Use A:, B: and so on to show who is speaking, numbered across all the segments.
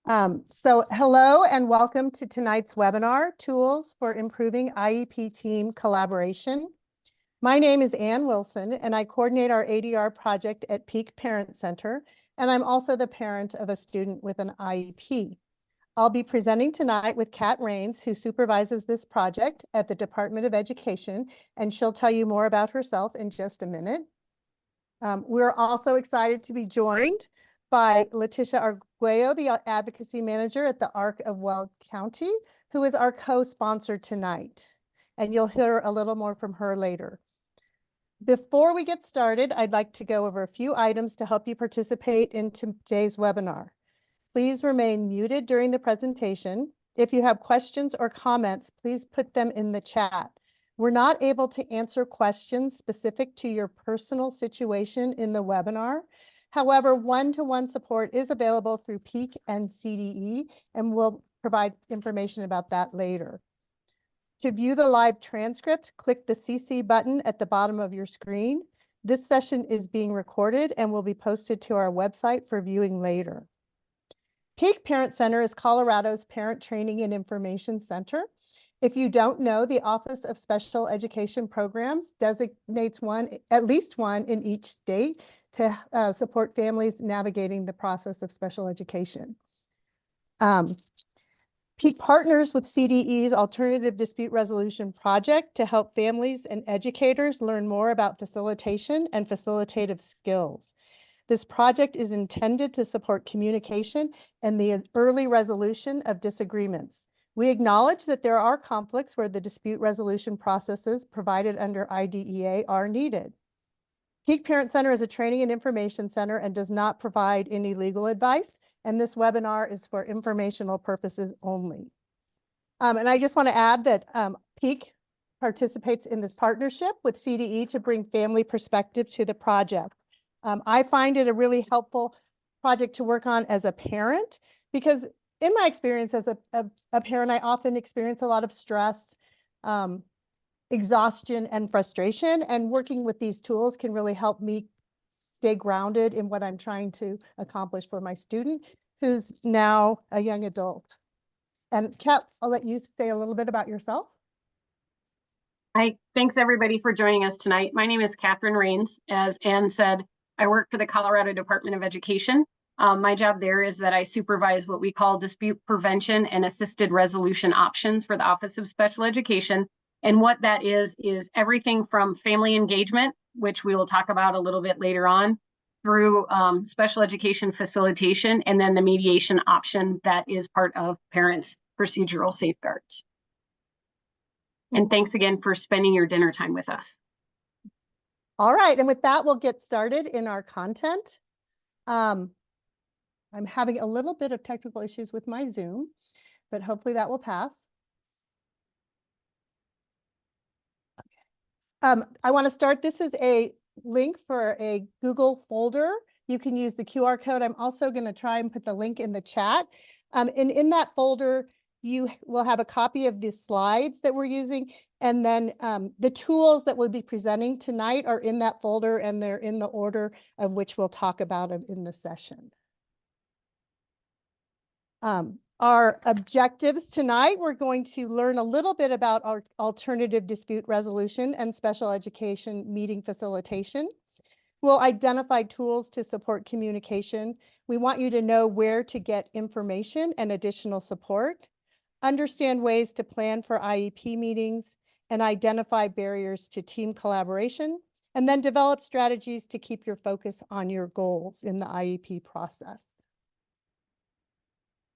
A: So hello and welcome to tonight's webinar, Tools for Improving IEP Team Collaboration. My name is Ann Wilson and I coordinate our ADR project at Peak Parent Center, and I'm also the parent of a student with an IEP. I'll be presenting tonight with Kat Rains, who supervises this project at the Department of Education, and she'll tell you more about herself in just a minute. We're also excited to be joined by Letitia Arguello, the Advocacy Manager at the Arc of Weld County, who is our co-sponsor tonight. And you'll hear a little more from her later. Before we get started, I'd like to go over a few items to help you participate in today's webinar. Please remain muted during the presentation. If you have questions or comments, please put them in the chat. We're not able to answer questions specific to your personal situation in the webinar. However, one-to-one support is available through Peak and CDE, and we'll provide information about that later. To view the live transcript, click the CC button at the bottom of your screen. This session is being recorded and will be posted to our website for viewing later. Peak Parent Center is Colorado's Parent Training and Information Center. If you don't know, the Office of Special Education Programs designates at least one in each state to support families navigating the process of special education. Peak partners with CDE's Alternative Dispute Resolution Project to help families and educators learn more about facilitation and facilitative skills. This project is intended to support communication and the early resolution of disagreements. We acknowledge that there are conflicts where the dispute resolution processes provided under IDEA are needed. Peak Parent Center is a training and information center and does not provide any legal advice, and this webinar is for informational purposes only. And I just want to add that Peak participates in this partnership with CDE to bring family perspective to the project. I find it a really helpful project to work on as a parent, because in my experience as a parent, I often experience a lot of stress, exhaustion, and frustration, and working with these tools can really help me stay grounded in what I'm trying to accomplish for my student, who's now a young adult. And Kat, I'll let you say a little bit about yourself.
B: Hi, thanks everybody for joining us tonight. My name is Catherine Rains. As Ann said, I work for the Colorado Department of Education. My job there is that I supervise what we call dispute prevention and assisted resolution options for the Office of Special Education. And what that is everything from family engagement, which we will talk about a little bit later on, through special education facilitation, and then the mediation option that is part of parents' procedural safeguards. And thanks again for spending your dinner time with us.
A: All right, and with that, we'll get started in our content. I'm having a little bit of technical issues with my Zoom, but hopefully that will pass. Okay. I want to start. This is a link for a Google folder. You can use the QR code. I'm also going to try and put the link in the chat. And in that folder, you will have a copy of the slides that we're using. And then the tools that we'll be presenting tonight are in that folder, and they're in the order of which we'll talk about them in the session. Our objectives tonight, we're going to learn a little bit about our alternative dispute resolution and special education meeting facilitation. We'll identify tools to support communication. We want you to know where to get information and additional support, understand ways to plan for IEP meetings, and identify barriers to team collaboration, and then develop strategies to keep your focus on your goals in the IEP process.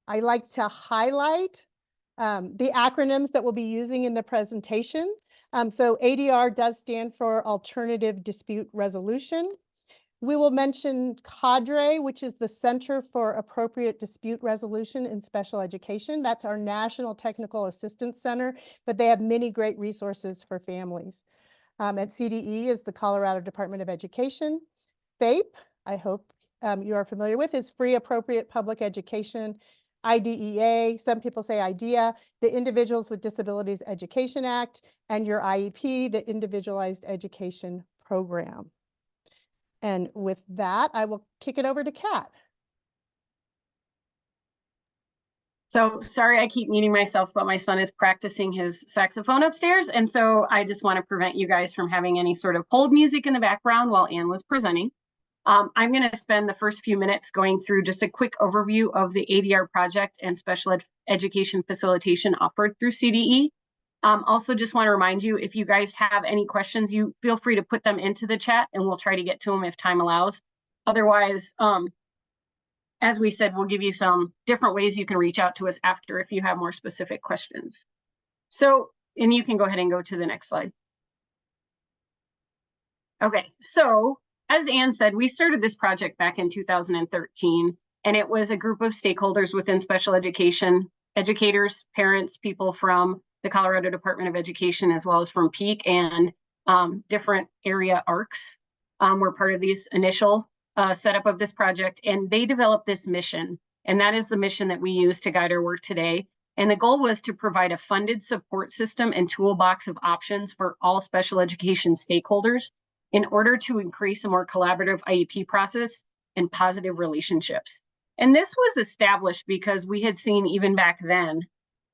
A: I like to highlight the acronyms that we'll be using in the presentation. So ADR does stand for Alternative Dispute Resolution. We will mention CADRE, which is the Center for Appropriate Dispute Resolution in Special Education. That's our National Technical Assistance Center, but they have many great resources for families. At CDE is the Colorado Department of Education. FAPE, I hope you are familiar with, is Free Appropriate Public Education. IDEA, some people say IDEA, the Individuals with Disabilities Education Act, and your IEP, the Individualized Education Program. And with that, I will kick it over to Kat.
B: So sorry, I keep muting myself, but my son is practicing his saxophone upstairs. And so I just want to prevent you guys from having any sort of hold music in the background while Anne was presenting. I'm going to spend the first few minutes going through just a quick overview of the ADR project and special education facilitation offered through CDE. Also just want to remind you, if you guys have any questions, you feel free to put them into the chat and we'll try to get to them if time allows. Otherwise, as we said, we'll give you some different ways you can reach out to us after if you have more specific questions. So, and you can go ahead and go to the next slide. Okay, so as Anne said, we started this project back in 2013, and it was a group of stakeholders within special education, educators, parents, people from the Colorado Department of Education, as well as from Peak and different area ARCs were part of these initial setup of this project, and they developed this mission, and that is the mission that we use to guide our work today. And the goal was to provide a funded support system and toolbox of options for all special education stakeholders in order to increase a more collaborative IEP process and positive relationships. And this was established because we had seen even back then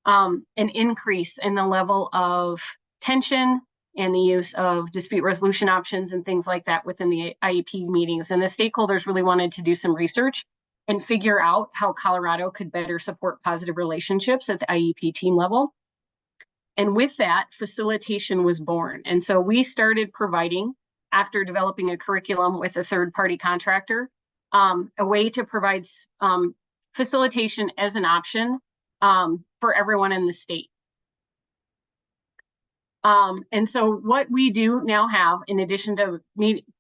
B: an increase in the level of tension and the use of dispute resolution options and things like that within the IEP meetings. And the stakeholders really wanted to do some research and figure out how Colorado could better support positive relationships at the IEP team level. And with that, facilitation was born. And so we started providing, after developing a curriculum with a third-party contractor, a way to provide facilitation as an option for everyone in the state. And so what we do now have, in addition to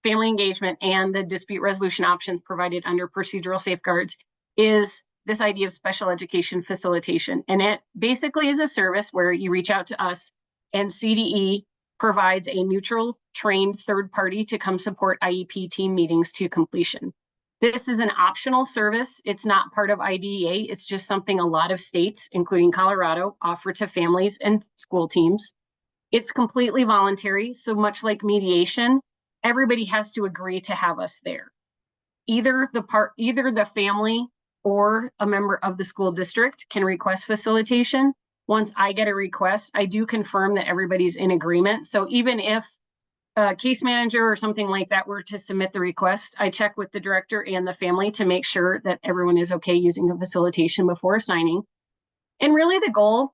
B: family engagement and the dispute resolution options provided under procedural safeguards, is this idea of special education facilitation. And it basically is a service where you reach out to us and CDE provides a neutral trained third party to come support IEP team meetings to completion. This is an optional service. It's not part of IDEA. It's just something a lot of states, including Colorado, offer to families and school teams. It's completely voluntary. So much like mediation, everybody has to agree to have us there. Either the family or a member of the school district can request facilitation. Once I get a request, I do confirm that everybody's in agreement. So even if a case manager or something like that were to submit the request, I check with the director and the family to make sure that everyone is okay using a facilitation before assigning. And really the goal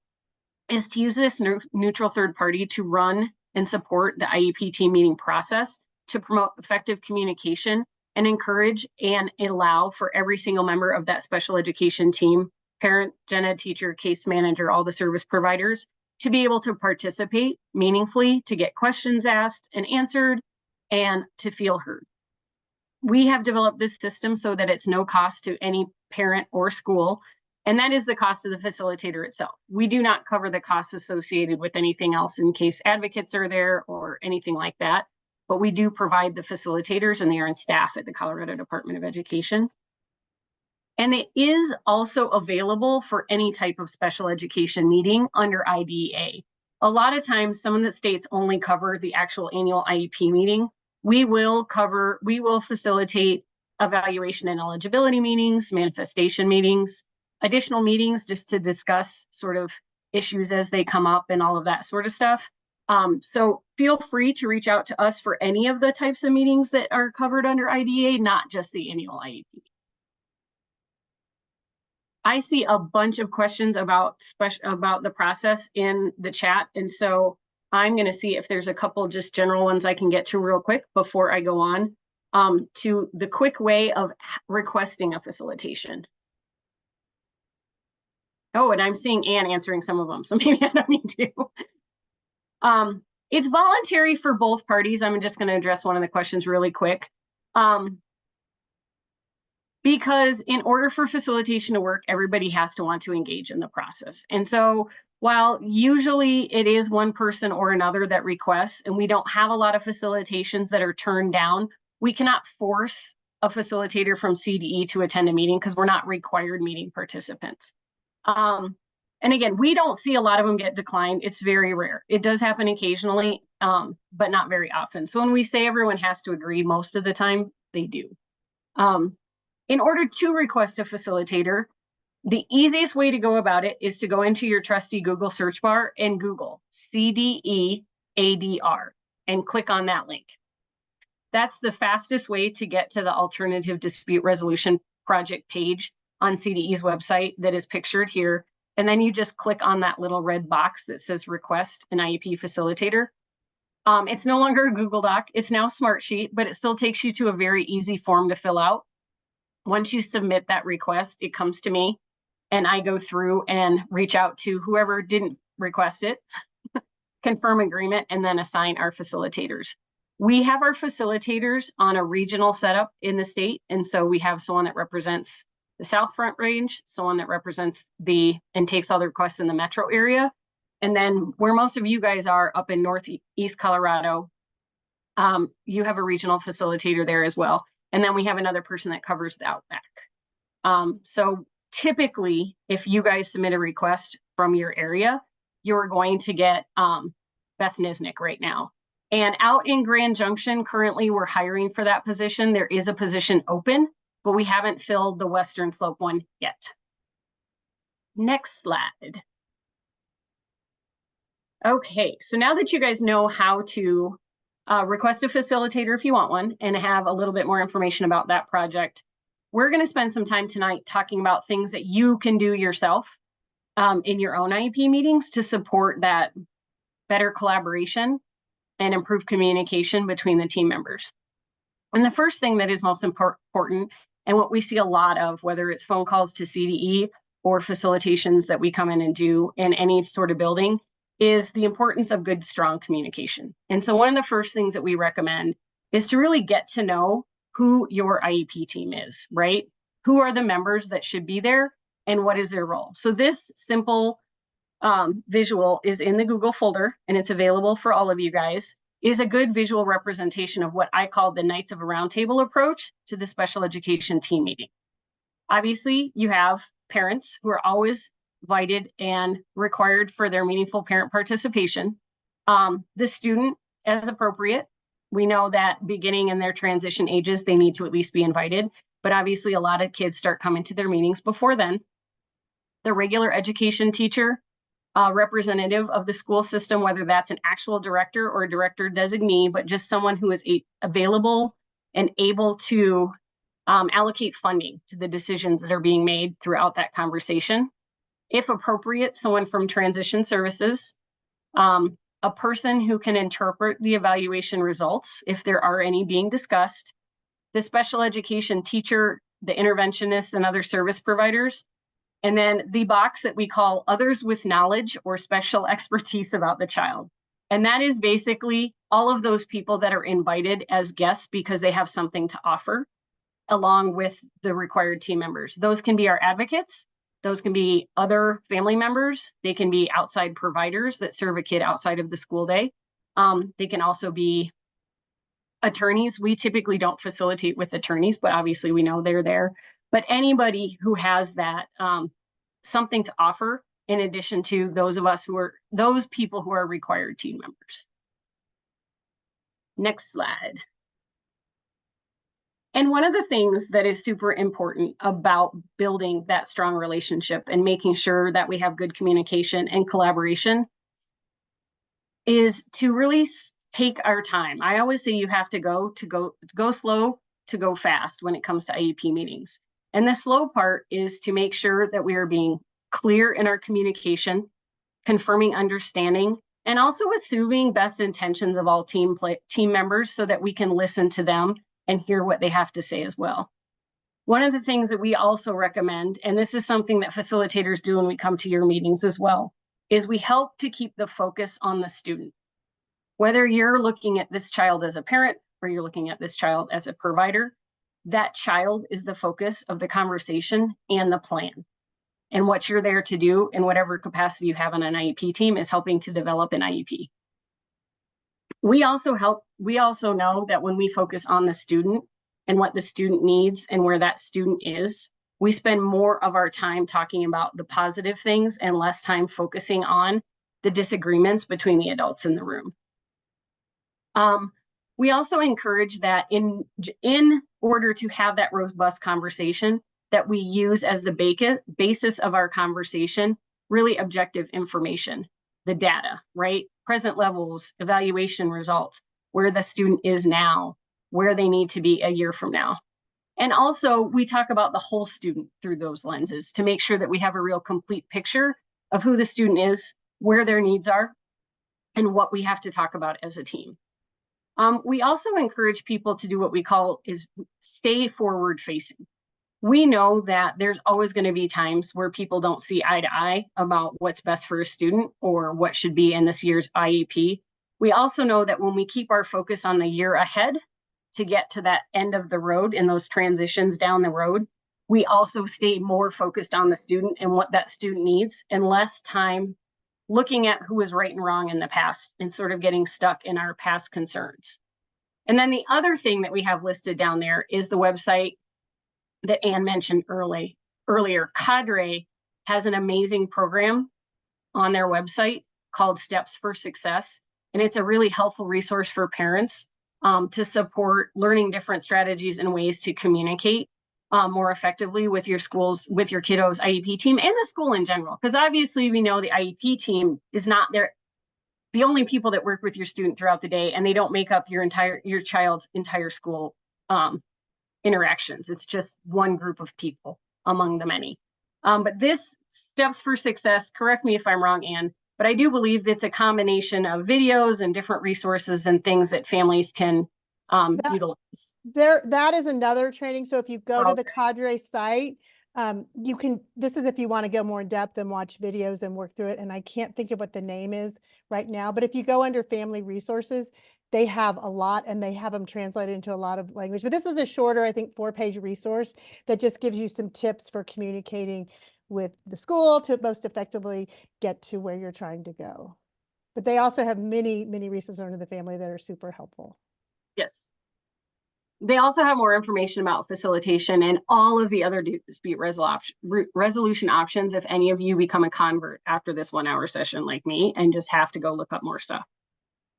B: is to use this neutral third party to run and support the IEP team meeting process to promote effective communication and encourage and allow for every single member of that special education team, parent, gen ed teacher, case manager, all the service providers, to be able to participate meaningfully, to get questions asked and answered, and to feel heard. We have developed this system so that it's no cost to any parent or school, and that is the cost of the facilitator itself. We do not cover the costs associated with anything else in case advocates are there or anything like that, but we do provide the facilitators, and they are on staff at the Colorado Department of Education. And it is also available for any type of special education meeting under IDEA. A lot of times, some of the states only cover the actual annual IEP meeting. We will facilitate evaluation and eligibility meetings, manifestation meetings, additional meetings just to discuss sort of issues as they come up and all of that sort of stuff. So feel free to reach out to us for any of the types of meetings that are covered under IDEA, not just the annual IEP. I see a bunch of questions about the process in the chat, and so I'm going to see if there's a couple just general ones I can get to real quick before I go on to the quick way of requesting a facilitation. Oh, and I'm seeing Anne answering some of them, so maybe I don't need to. It's voluntary for both parties. I'm just going to address one of the questions really quick. Because in order for facilitation to work, everybody has to want to engage in the process. And so while usually it is one person or another that requests, and we don't have a lot of facilitations that are turned down, we cannot force a facilitator from CDE to attend a meeting because we're not required meeting participants. And again, we don't see a lot of them get declined. It's very rare. It does happen occasionally, but not very often. So when we say everyone has to agree, most of the time they do. In order to request a facilitator, The easiest way to go about it is to go into your trusty Google search bar and Google CDE ADR and click on that link. That's the fastest way to get to the Alternative Dispute Resolution Project page on CDE's website that is pictured here. And then you just click on that little red box that says request an IEP facilitator. It's no longer a Google Doc, it's now Smartsheet, but it still takes you to a very easy form to fill out. Once you submit that request, it comes to me and I go through and reach out to whoever didn't request it, confirm agreement, and then assign our facilitators. We have our facilitators on a regional setup in the state. And so we have someone that represents the South Front Range, someone that represents and takes all the requests in the metro area. And then where most of you guys are up in Northeast Colorado, you have a regional facilitator there as well. And then we have another person that covers the Outback. So typically, if you guys submit a request from your area, you're going to get Beth Nisnik right now. And out in Grand Junction, currently we're hiring for that position. There is a position open, but we haven't filled the Western Slope one yet. Next slide. Okay, so now that you guys know how to request a facilitator if you want one and have a little bit more information about that project, we're going to spend some time tonight talking about things that you can do yourself in your own IEP meetings to support that better collaboration and improve communication between the team members. And the first thing that is most important, and what we see a lot of, whether it's phone calls to CDE or facilitations that we come in and do in any sort of building, is the importance of good, strong communication. And so one of the first things that we recommend is to really get to know who your IEP team is, right? Who are the members that should be there and what is their role? So this simple visual is in the Google folder and it's available for all of you guys, is a good visual representation of what I call the Knights of a Round Table approach to the special education team meeting. Obviously, you have parents who are always invited and required for their meaningful parent participation. The student, as appropriate. We know that beginning in their transition ages, they need to at least be invited, but obviously a lot of kids start coming to their meetings before then. The regular education teacher, representative of the school system, whether that's an actual director or a director designee, but just someone who is available and able to allocate funding to the decisions that are being made throughout that conversation. If appropriate, someone from transition services, a person who can interpret the evaluation results, if there are any being discussed, the special education teacher, the interventionists, and other service providers, and then the box that we call others with knowledge or special expertise about the child. And that is basically all of those people that are invited as guests because they have something to offer, along with the required team members. Those can be our advocates. Those can be other family members. They can be outside providers that serve a kid outside of the school day. They can also be attorneys. We typically don't facilitate with attorneys, but obviously we know they're there. But anybody who has that something to offer, in addition to those people who are required team members. Next slide. And one of the things that is super important about building that strong relationship and making sure that we have good communication and collaboration is to really take our time. I always say you have to go slow to go fast when it comes to IEP meetings. And the slow part is to make sure that we are being clear in our communication, confirming understanding, and also assuming best intentions of all team members so that we can listen to them and hear what they have to say as well. One of the things that we also recommend, and this is something that facilitators do when we come to your meetings as well, is we help to keep the focus on the student. Whether you're looking at this child as a parent or you're looking at this child as a provider, that child is the focus of the conversation and the plan. And what you're there to do in whatever capacity you have on an IEP team is helping to develop an IEP. We also know that when we focus on the student and what the student needs and where that student is, we spend more of our time talking about the positive things and less time focusing on the disagreements between the adults in the room. We also encourage that in order to have that robust conversation, that we use as the basis of our conversation, really objective information, the data, right? Present levels, evaluation results, where the student is now, where they need to be a year from now. And also we talk about the whole student through those lenses to make sure that we have a real complete picture of who the student is, where their needs are, and what we have to talk about as a team. We also encourage people to do what we call is stay forward facing. We know that there's always going to be times where people don't see eye to eye about what's best for a student or what should be in this year's IEP. We also know that when we keep our focus on the year ahead to get to that end of the road and those transitions down the road, we also stay more focused on the student and what that student needs and less time looking at who was right and wrong in the past and sort of getting stuck in our past concerns. And then the other thing that we have listed down there is the website that Anne mentioned earlier. Cadre has an amazing program on their website called Steps for Success. And it's a really helpful resource for parents to support learning different strategies and ways to communicate more effectively with your schools, with your kiddos' IEP team and the school in general. Because obviously we know the IEP team is not the only people that work with your student throughout the day, and they don't make up your child's entire school interactions. It's just one group of people among the many. But this Steps for Success, correct me if I'm wrong, Anne, but I do believe it's a combination of videos and different resources and things that families can utilize.
A: That is another training. So if you go to the Cadre site, this is if you want to go more in depth and watch videos and work through it. And I can't think of what the name is right now, but if you go under family resources, they have a lot and they have them translated into a lot of language. But this is a shorter, I think, 4-page resource that just gives you some tips for communicating with the school to most effectively get to where you're trying to go. But they also have many, many resources under the family that are super helpful.
B: Yes. They also have more information about facilitation and all of the other dispute resolution options if any of you become a convert after this 1-hour session like me and just have to go look up more stuff.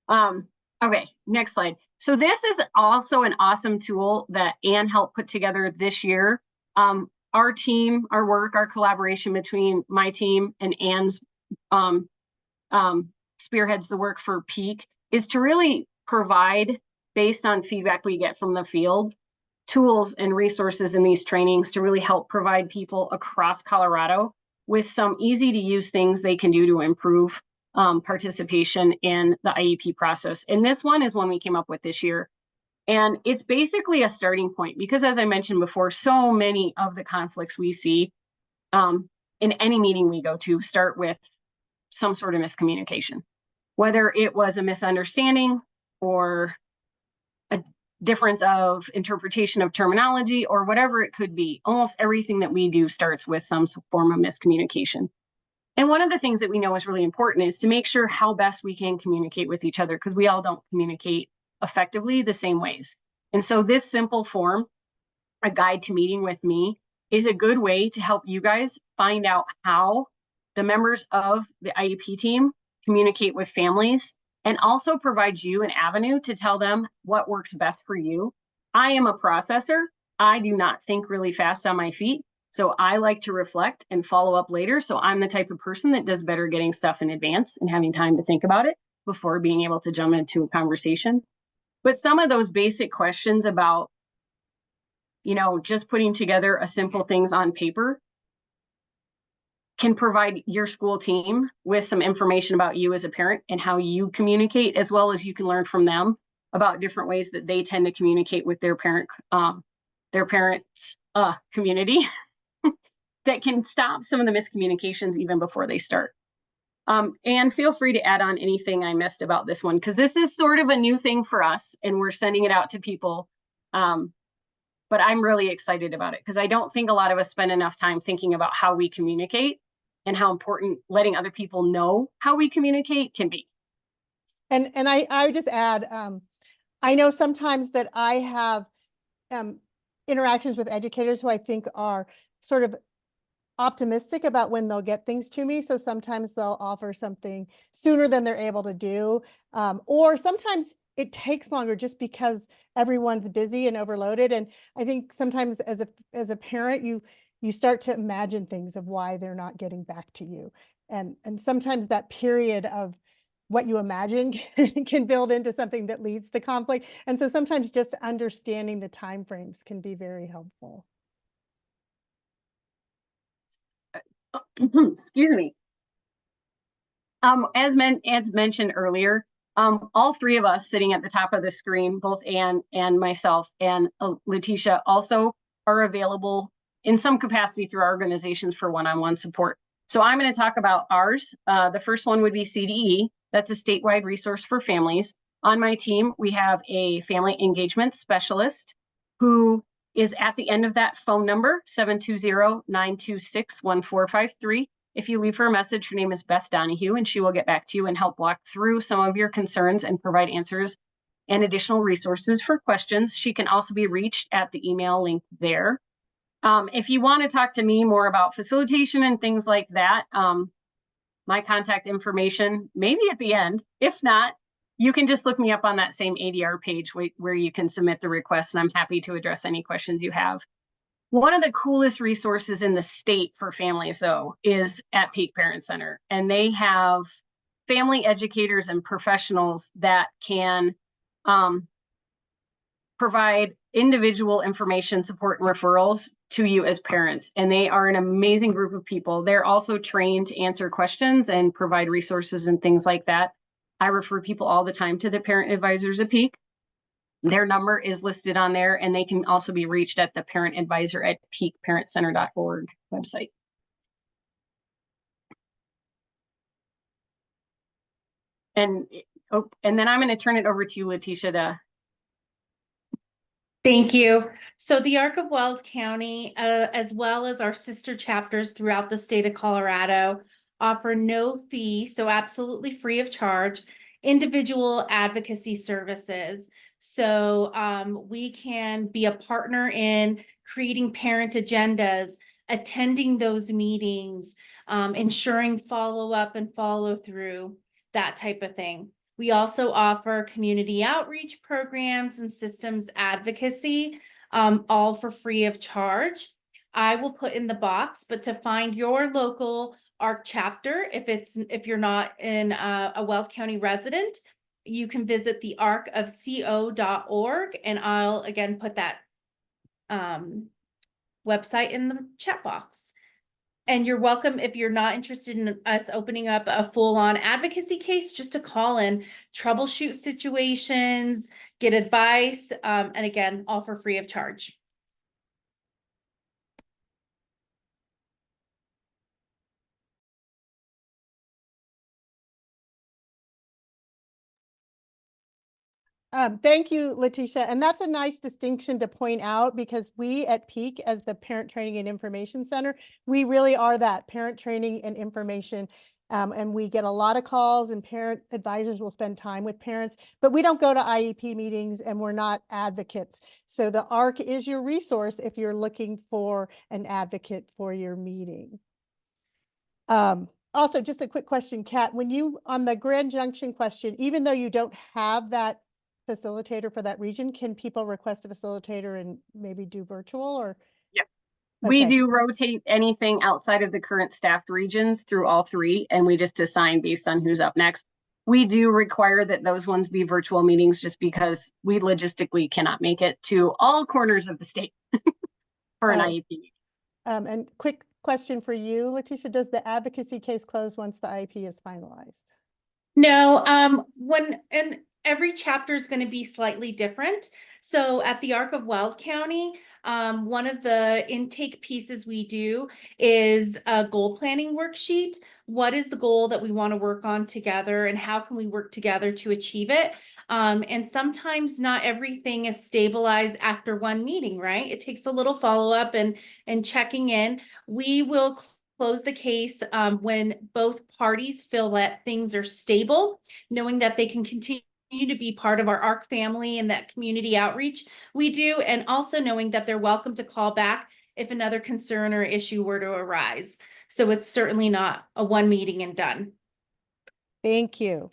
B: Okay, next slide. So this is also an awesome tool that Anne helped put together this year. Our team, our work, our collaboration between my team and Anne's spearheads the work for Peak is to really provide, based on feedback we get from the field, tools and resources in these trainings to really help provide people across Colorado with some easy to use things they can do to improve participation in the IEP process. And this one is one we came up with this year. And it's basically a starting point because, as I mentioned before, so many of the conflicts we see in any meeting we go to start with some sort of miscommunication, whether it was a misunderstanding or a difference of interpretation of terminology or whatever it could be. Almost everything that we do starts with some form of miscommunication. And one of the things that we know is really important is to make sure how best we can communicate with each other because we all don't communicate effectively the same ways. And so this simple form, a guide to meeting with me, is a good way to help you guys find out how the members of the IEP team communicate with families and also provides you an avenue to tell them what works best for you. I am a processor. I do not think really fast on my feet. So I like to reflect and follow up later. So I'm the type of person that does better getting stuff in advance and having time to think about it before being able to jump into a conversation. But some of those basic questions about, just putting together a simple things on paper can provide your school team with some information about you as a parent and how you communicate, as well as you can learn from them about different ways that they tend to communicate with their parents' community that can stop some of the miscommunications even before they start. And feel free to add on anything I missed about this one, because this is sort of a new thing for us and we're sending it out to people. But I'm really excited about it because I don't think a lot of us spend enough time thinking about how we communicate and how important letting other people know how we communicate can be.
A: And I would just add, I know sometimes that I have interactions with educators who I think are sort of optimistic about when they'll get things to me. So sometimes they'll offer something sooner than they're able to do. Or sometimes it takes longer just because everyone's busy and overloaded. And I think sometimes as a parent, you start to imagine things of why they're not getting back to you. And sometimes that period of what you imagine can build into something that leads to conflict. And so sometimes just understanding the timeframes can be very helpful.
B: Excuse me. As mentioned earlier, all three of us sitting at the top of the screen, both Anne and myself and Letitia, also are available in some capacity through our organizations for one-on-one support. So I'm going to talk about ours. The first one would be CDE. That's a statewide resource for families. On my team, we have a family engagement specialist who is at the end of that phone number, 720-926-1453. If you leave her a message, her name is Beth Donahue, and she will get back to you and help walk through some of your concerns and provide answers and additional resources for questions. She can also be reached at the email link there. If you want to talk to me more about facilitation and things like that, my contact information may be at the end. If not, you can just look me up on that same ADR page where you can submit the request, and I'm happy to address any questions you have. One of the coolest resources in the state for families, though, is at Peak Parent Center. And they have family educators and professionals that can provide individual information, support, and referrals to you as parents. And they are an amazing group of people. They're also trained to answer questions and provide resources and things like that. I refer people all the time to the parent advisors at Peak. Their number is listed on there, and they can also be reached at the parent advisor at peakparentcenter.org website. And then I'm going to turn it over to you, Letitia, to
C: Thank you. So the ARC of Weld County, as well as our sister chapters throughout the state of Colorado, offer no fee, so absolutely free of charge, individual advocacy services. So we can be a partner in creating parent agendas, attending those meetings, ensuring follow-up and follow-through, that type of thing. We also offer community outreach programs and systems advocacy, all for free of charge. I will put in the box, but to find your local ARC chapter, if you're not in a Weld County resident, you can visit the arcofco.org, and I'll again put that website in the chat box. And you're welcome, if you're not interested in us opening up a full-on advocacy case, just to call in, troubleshoot situations, get advice, and again, all for free of charge.
A: Thank you, Letitia. And that's a nice distinction to point out, because we at Peak, as the Parent Training and Information Center, we really are that parent training and information. And we get a lot of calls, and parent advisors will spend time with parents, but we don't go to IEP meetings, and we're not advocates. So the ARC is your resource if you're looking for an advocate for your meeting. Also, just a quick question, Kat, when you, on the Grand Junction question, even though you don't have that facilitator for that region, can people request a facilitator and maybe do virtual, or?
B: Yeah.
A: Okay.
B: We do rotate anything outside of the current staffed regions through all three, and we just assign based on who's up next. We do require that those ones be virtual meetings, just because we logistically cannot make it to all corners of the state for an IEP.
A: And quick question for you, Letitia, does the advocacy case close once the IEP is finalized?
C: No, and every chapter is going to be slightly different. So at the ARC of Weld County, one of the intake pieces we do is a goal planning worksheet. What is the goal that we want to work on together, and how can we work together to achieve it? And sometimes not everything is stabilized after one meeting, right? It takes a little follow-up and checking in. We will close the case when both parties feel that things are stable, knowing that they can continue to be part of our ARC family and that community outreach we do, and also knowing that they're welcome to call back if another concern or issue were to arise. So it's certainly not a one meeting and done.
A: Thank you.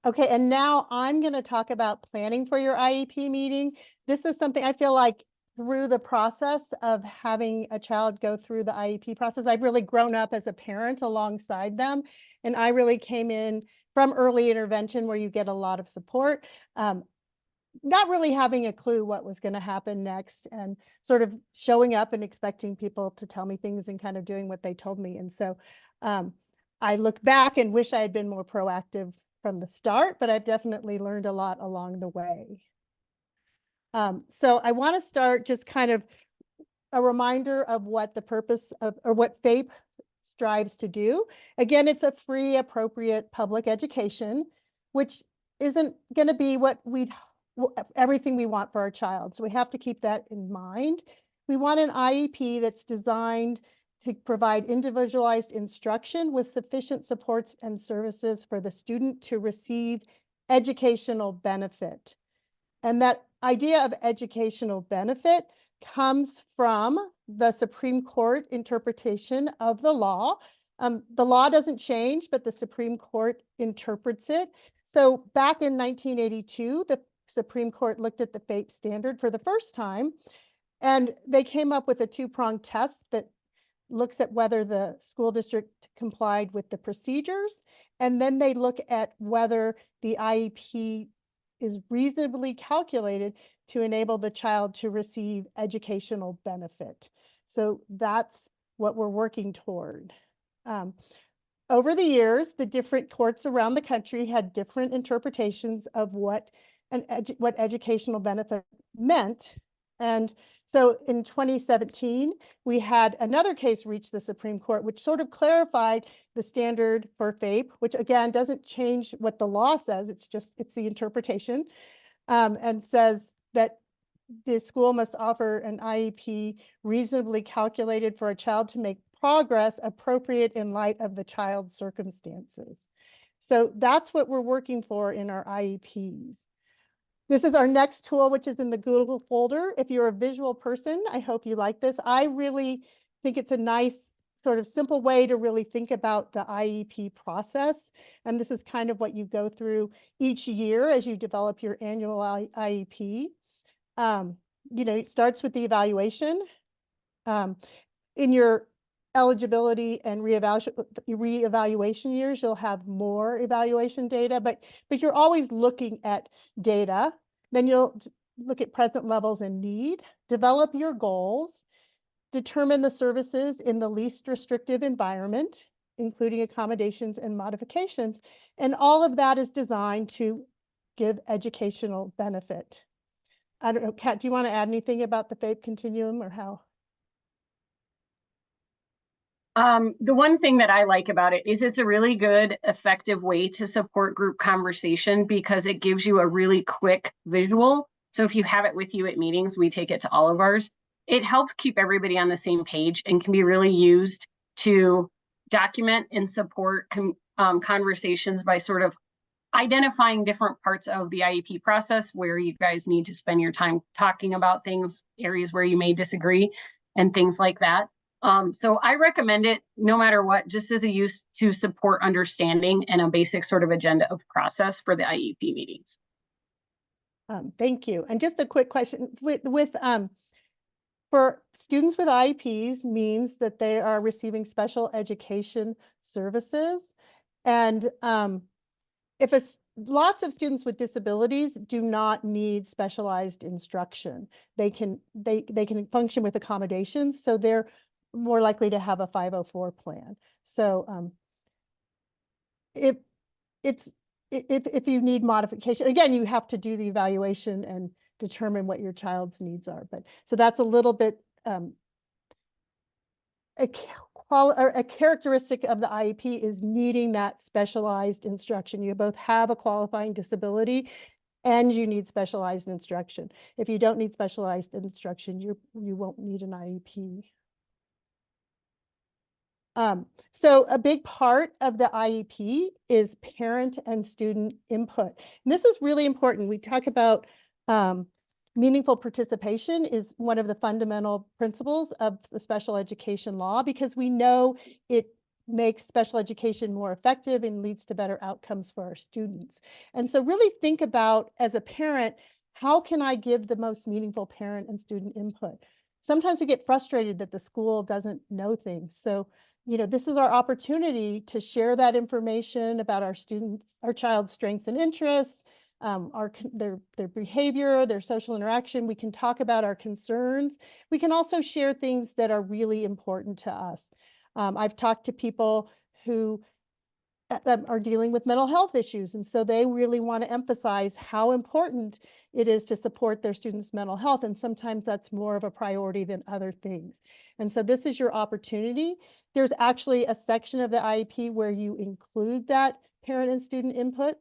A: Okay, and now I'm going to talk about planning for your IEP meeting. This is something I feel like through the process of having a child go through the IEP process. I've really grown up as a parent alongside them, and I really came in from early intervention where you get a lot of support, not really having a clue what was going to happen next, and sort of showing up and expecting people to tell me things and kind of doing what they told me. And so I look back and wish I had been more proactive from the start, but I've definitely learned a lot along the way. So I want to start just kind of a reminder of what the purpose of, or what FAPE strives to do. Again, it's a free, appropriate public education, which isn't going to be what everything we want for our child. So we have to keep that in mind. We want an IEP that's designed to provide individualized instruction with sufficient supports and services for the student to receive educational benefit. And that idea of educational benefit comes from the Supreme Court interpretation of the law. The law doesn't change, but the Supreme Court interprets it. So back in 1982, the Supreme Court looked at the FAPE standard for the first time, and they came up with a two-pronged test that looks at whether the school district complied with the procedures, and then they look at whether the IEP is reasonably calculated to enable the child to receive educational benefit. So that's what we're working toward. Over the years, the different courts around the country had different interpretations of what educational benefit meant. And so in 2017, we had another case reach the Supreme Court, which sort of clarified the standard for FAPE, which again doesn't change what the law says, it's the interpretation, and says that the school must offer an IEP reasonably calculated for a child to make progress appropriate in light of the child's circumstances. So that's what we're working for in our IEPs. This is our next tool, which is in the Google folder. If you're a visual person, I hope you like this. I really think it's a nice sort of simple way to really think about the IEP process. And this is kind of what you go through each year as you develop your annual IEP. You know, it starts with the evaluation. In your eligibility and reevaluation years, you'll have more evaluation data, but you're always looking at data. Then you'll look at present levels and need, develop your goals, determine the services in the least restrictive environment, including accommodations and modifications. And all of that is designed to give educational benefit. I don't know, Kat, do you want to add anything about the FAPE continuum or how?
B: The one thing that I like about it is it's a really good, effective way to support group conversation because it gives you a really quick visual. So if you have it with you at meetings, we take it to all of ours. It helps keep everybody on the same page and can be really used to document and support conversations by sort of identifying different parts of the IEP process where you guys need to spend your time talking about things, areas where you may disagree, and things like that. So I recommend it no matter what, just as a use to support understanding and a basic sort of agenda of process for the IEP meetings.
A: Thank you. And just a quick question for students with IEPs means that they are receiving special education services. And lots of students with disabilities do not need specialized instruction. They can function with accommodations, so they're more likely to have a 504 plan. So if you need modification, again, you have to do the evaluation and determine what your child's needs are. But so that's a little bit a characteristic of the IEP is needing that specialized instruction. You both have a qualifying disability and you need specialized instruction. If you don't need specialized instruction, you won't need an IEP. So a big part of the IEP is parent and student input. And this is really important. We talk about meaningful participation is one of the fundamental principles of the special education law because we know it makes special education more effective and leads to better outcomes for our students. And so really think about, as a parent, how can I give the most meaningful parent and student input? Sometimes we get frustrated that the school doesn't know things. So, this is our opportunity to share that information about our students, our child's strengths and interests, their behavior, their social interaction. We can talk about our concerns. We can also share things that are really important to us. I've talked to people who are dealing with mental health issues. And so they really want to emphasize how important it is to support their students' mental health. And sometimes that's more of a priority than other things. And so this is your opportunity. There's actually a section of the IEP where you include that parent and student input.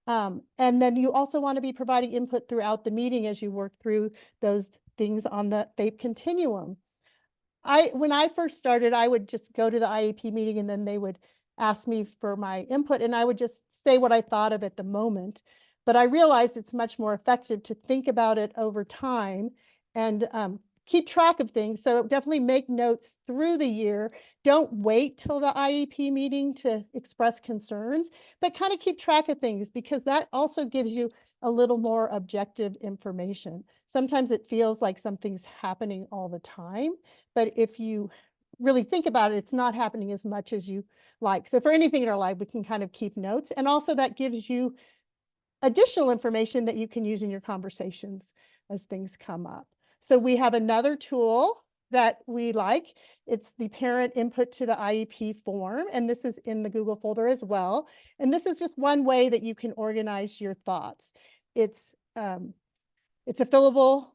A: And then you also want to be providing input throughout the meeting as you work through those things on the FAPE continuum. When I first started, I would just go to the IEP meeting and then they would ask me for my input and I would just say what I thought of at the moment. But I realized it's much more effective to think about it over time and keep track of things. So definitely make notes through the year. Don't wait till the IEP meeting to express concerns, but kind of keep track of things because that also gives you a little more objective information. Sometimes it feels like something's happening all the time, but if you really think about it, it's not happening as much as you like. So for anything in our life, we can kind of keep notes. And also that gives you additional information that you can use in your conversations as things come up. So we have another tool that we like. It's the parent input to the IEP form. And this is in the Google folder as well. And this is just one way that you can organize your thoughts. It's a fillable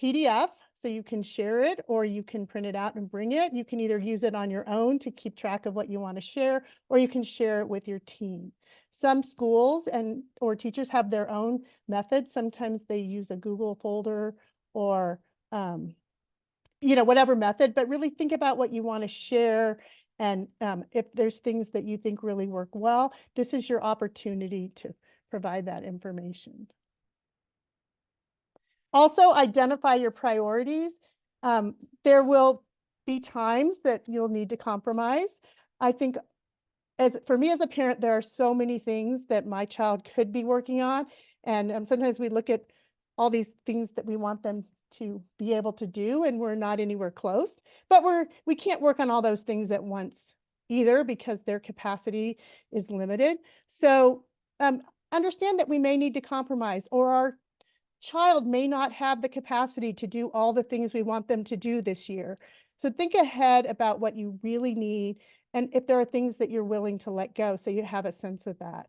A: PDF, so you can share it or you can print it out and bring it. You can either use it on your own to keep track of what you want to share, or you can share it with your team. Some schools or teachers have their own methods. Sometimes they use a Google folder or whatever method, but really think about what you want to share. And if there's things that you think really work well, this is your opportunity to provide that information. Also, identify your priorities. There will be times that you'll need to compromise. I think for me as a parent, there are so many things that my child could be working on. And sometimes we look at all these things that we want them to be able to do, and we're not anywhere close. But we can't work on all those things at once either because their capacity is limited. So understand that we may need to compromise, or our child may not have the capacity to do all the things we want them to do this year. So think ahead about what you really need and if there are things that you're willing to let go so you have a sense of that.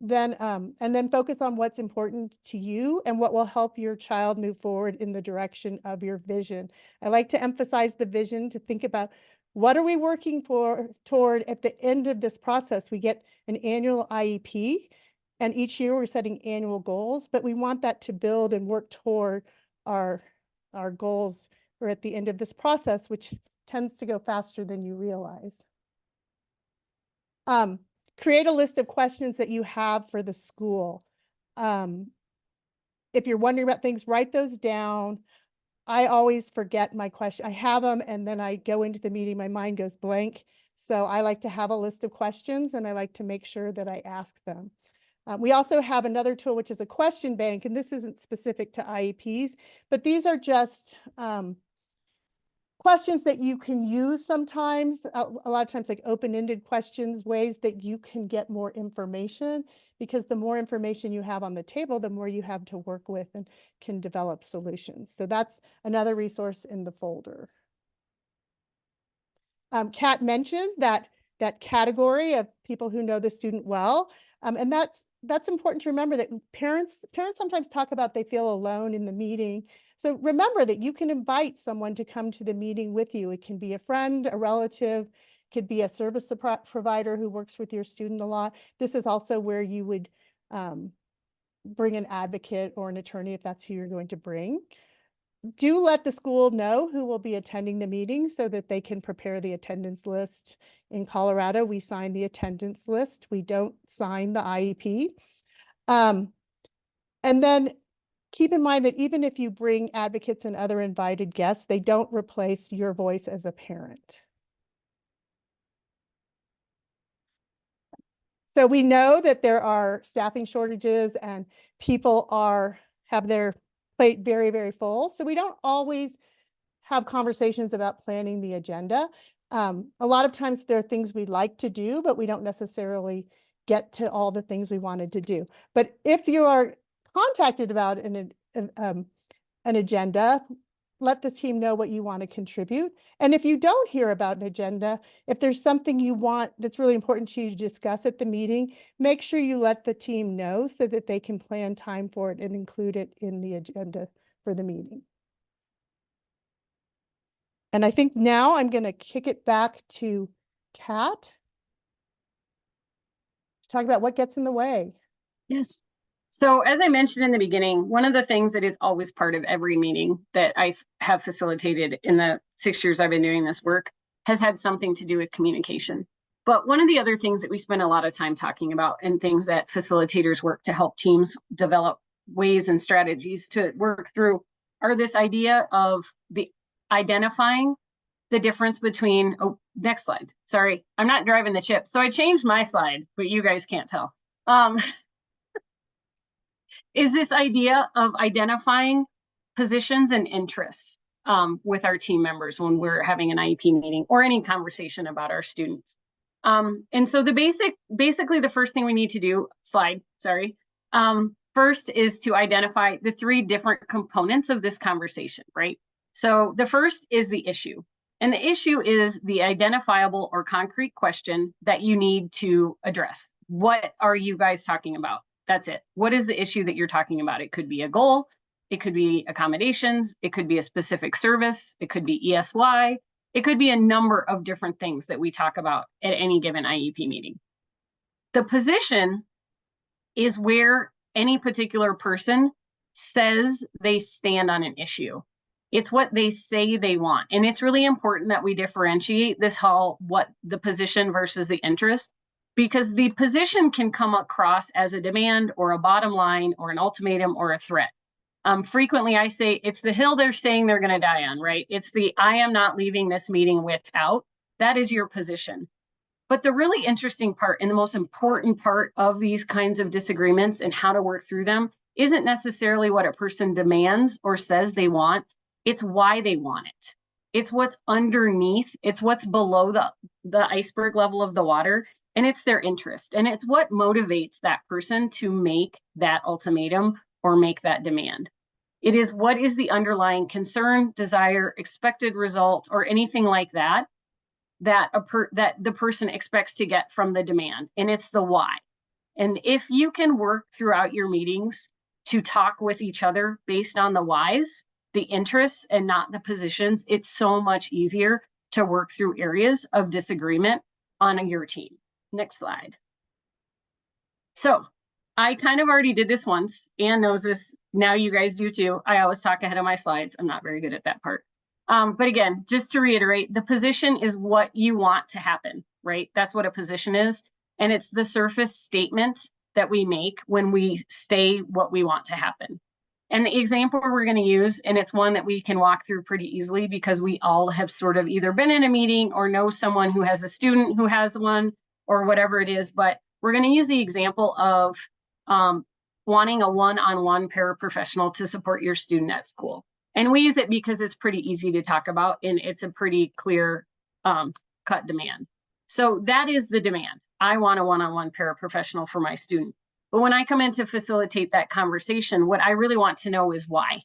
A: And then focus on what's important to you and what will help your child move forward in the direction of your vision. I like to emphasize the vision, to think about what are we working toward at the end of this process. We get an annual IEP. And each year we're setting annual goals, but we want that to build and work toward our goals or at the end of this process, which tends to go faster than you realize. Create a list of questions that you have for the school. If you're wondering about things, write those down. I always forget my question. I have them and then I go into the meeting, my mind goes blank. So I like to have a list of questions and I like to make sure that I ask them. We also have another tool, which is a question bank, and this isn't specific to IEPs, but these are just questions that you can use sometimes, a lot of times like open-ended questions, ways that you can get more information, because the more information you have on the table, the more you have to work with and can develop solutions. So that's another resource in the folder. Kat mentioned that category of people who know the student well, and that's important to remember, that parents sometimes talk about they feel alone in the meeting. So remember that you can invite someone to come to the meeting with you. It can be a friend, a relative, could be a service provider who works with your student a lot. This is also where you would bring an advocate or an attorney if that's who you're going to bring. Do let the school know who will be attending the meeting so that they can prepare the attendance list. In Colorado, we sign the attendance list. We don't sign the IEP. And then keep in mind that even if you bring advocates and other invited guests, they don't replace your voice as a parent. So we know that there are staffing shortages and people are have their plate very, very full. So we don't always have conversations about planning the agenda. A lot of times there are things we like to do, but we don't necessarily get to all the things we wanted to do. But if you are contacted about an agenda, let the team know what you want to contribute. And if you don't hear about an agenda, if there's something you want that's really important to you to discuss at the meeting, make sure you let the team know so that they can plan time for it and include it in the agenda for the meeting. And I think now I'm going to kick it back to Kat to talk about what gets in the way.
B: Yes. So as I mentioned in the beginning, one of the things that is always part of every meeting that I have facilitated in the 6 years I've been doing this work has had something to do with communication. But one of the other things that we spend a lot of time talking about and things that facilitators work to help teams develop ways and strategies to work through are this idea of the identifying the difference between, oh, next slide. Sorry, I'm not driving the chip. So I changed my slide, but you guys can't tell. Is this idea of identifying positions and interests with our team members when we're having an IEP meeting or any conversation about our students. And so basically the first thing we need to do, first is to identify the 3 different components of this conversation, right? So the first is the issue. And the issue is the identifiable or concrete question that you need to address. What are you guys talking about? That's it. What is the issue that you're talking about? It could be a goal. It could be accommodations. It could be a specific service. It could be ESY. It could be a number of different things that we talk about at any given IEP meeting. The position is where any particular person says they stand on an issue. It's what they say they want. And it's really important that we differentiate this whole what the position versus the interest, because the position can come across as a demand or a bottom line or an ultimatum or a threat. Frequently I say it's the hill they're saying they're going to die on, right? It's the I am not leaving this meeting without. That is your position. But the really interesting part and the most important part of these kinds of disagreements and how to work through them isn't necessarily what a person demands or says they want. It's why they want it. It's what's underneath. It's what's below the iceberg level of the water. And it's their interest. And it's what motivates that person to make that ultimatum or make that demand. It is what is the underlying concern, desire, expected result, or anything like that, that the person expects to get from the demand. And it's the why. And if you can work throughout your meetings to talk with each other based on the whys, the interests, and not the positions, it's so much easier to work through areas of disagreement on your team. Next slide. So I kind of already did this once. Anne knows this. Now you guys do too. I always talk ahead of my slides. I'm not very good at that part. But again, just to reiterate, the position is what you want to happen, right? That's what a position is. And it's the surface statement that we make when we say what we want to happen. And the example we're going to use, and it's one that we can walk through pretty easily because we all have sort of either been in a meeting or know someone who has a student who has one or whatever it is. But we're going to use the example of wanting a one-on-one paraprofessional to support your student at school. And we use it because it's pretty easy to talk about and it's a pretty clear cut demand. So that is the demand. I want a one-on-one paraprofessional for my student. But when I come in to facilitate that conversation, what I really want to know is why.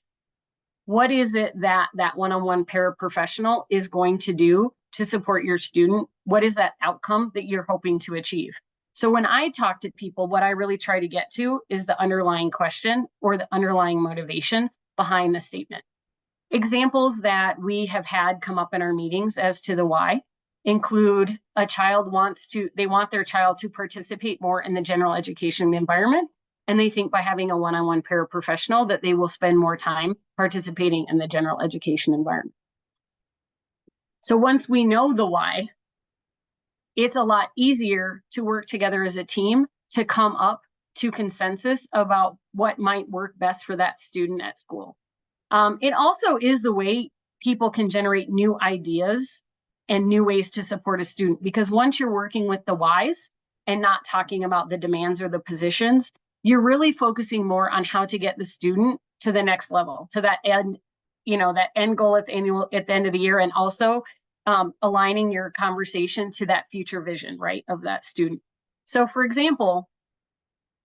B: What is it that that one-on-one paraprofessional is going to do to support your student? What is that outcome that you're hoping to achieve? So when I talk to people, what I really try to get to is the underlying question or the underlying motivation behind the statement. Examples that we have had come up in our meetings as to the why include they want their child to participate more in the general education environment. And they think by having a one-on-one paraprofessional that they will spend more time participating in the general education environment. So once we know the why, it's a lot easier to work together as a team to come up to consensus about what might work best for that student at school. It also is the way people can generate new ideas and new ways to support a student, because once you're working with the whys and not talking about the demands or the positions, you're really focusing more on how to get the student to the next level, to that end, that end goal at the end of the year, and also aligning your conversation to that future vision, right, of that student. So for example,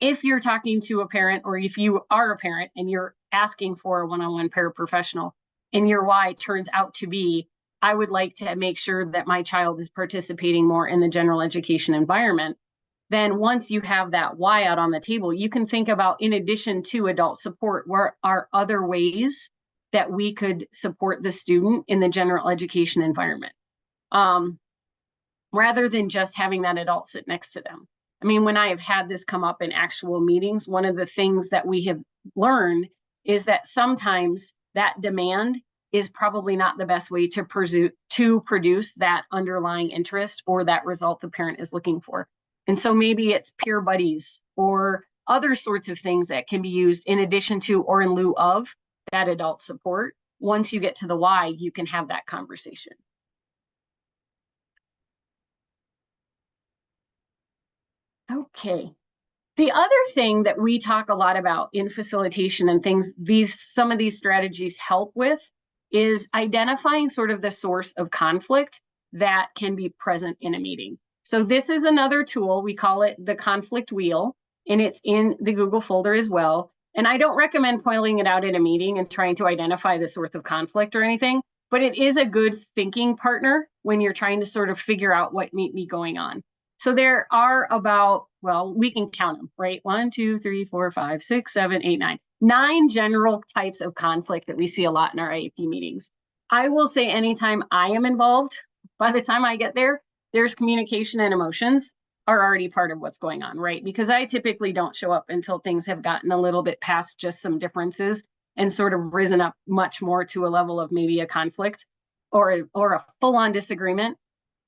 B: if you're talking to a parent, or if you are a parent and you're asking for a one-on-one paraprofessional, and your why turns out to be, I would like to make sure that my child is participating more in the general education environment, then once you have that why out on the table, you can think about, in addition to adult support, what are other ways that we could support the student in the general education environment, rather than just having that adult sit next to them. I mean, when I have had this come up in actual meetings, one of the things that we have learned is that sometimes that demand is probably not the best way to produce that underlying interest or that result the parent is looking for. And so maybe it's peer buddies or other sorts of things that can be used in addition to or in lieu of that adult support. Once you get to the why, you can have that conversation. Okay. The other thing that we talk a lot about in facilitation and things some of these strategies help with is identifying sort of the source of conflict that can be present in a meeting. So this is another tool, we call it the conflict wheel, and it's in the Google folder as well. And I don't recommend pulling it out at a meeting and trying to identify the source of conflict or anything, but it is a good thinking partner when you're trying to sort of figure out what may be going on. So there are about, well, we can count them, right? 1, 2, 3, 4, 5, 6, 7, 8, 9. 9 general types of conflict that we see a lot in our IEP meetings. I will say anytime I am involved, by the time I get there, there's communication and emotions are already part of what's going on, right? Because I typically don't show up until things have gotten a little bit past just some differences and sort of risen up much more to a level of maybe a conflict or a full-on disagreement.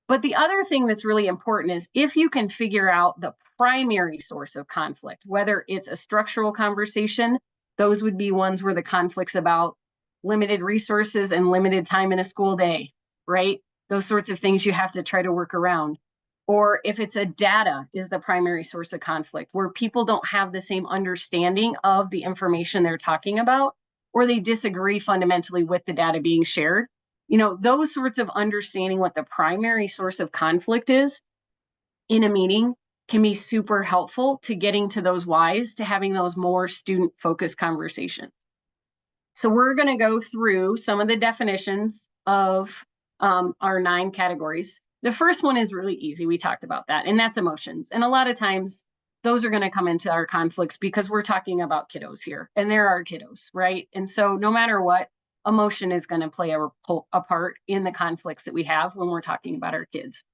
B: But the other thing that's really important is if you can figure out the primary source of conflict, whether it's a structural conversation, those would be ones where the conflict's about limited resources and limited time in a school day, right? Those sorts of things you have to try to work around. Or if it's a data is the primary source of conflict, where people don't have the same understanding of the information they're talking about, or they disagree fundamentally with the data being shared. Those sorts of understanding what the primary source of conflict is in a meeting can be super helpful to getting to those whys, to having those more student-focused conversations. So we're going to go through some of the definitions of our 9 categories. The first one is really easy. We talked about that, and that's emotions. And a lot of times those are going to come into our conflicts because we're talking about kiddos here, and there are kiddos, right? And so no matter what, emotion is going to play a part in the conflicts that we have when we're talking about our kids.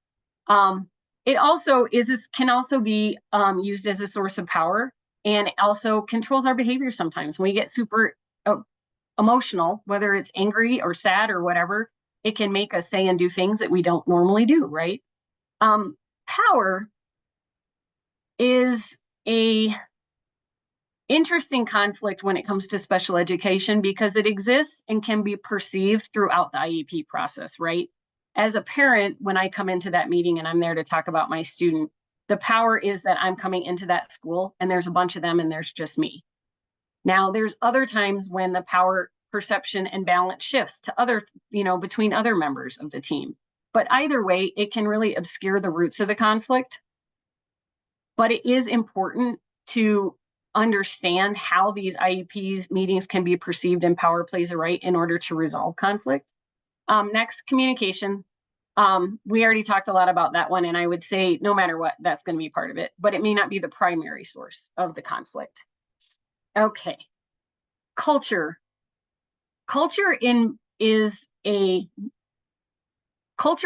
B: It also can also be used as a source of power, and it also controls our behavior sometimes. When we get super emotional, whether it's angry or sad or whatever, it can make us say and do things that we don't normally do, right? Power is a interesting conflict when it comes to special education because it exists and can be perceived throughout the IEP process, right? As a parent, when I come into that meeting and I'm there to talk about my student, the power is that I'm coming into that school and there's a bunch of them and there's just me. Now, there's other times when the power perception and balance shifts to other, between other members of the team. But either way, it can really obscure the roots of the conflict. But it is important to understand how these IEPs meetings can be perceived and power plays a right in order to resolve conflict. Next, communication. We already talked a lot about that one, and I would say no matter what, that's going to be part of it, but it may not be the primary source of the conflict. Okay, culture. Culture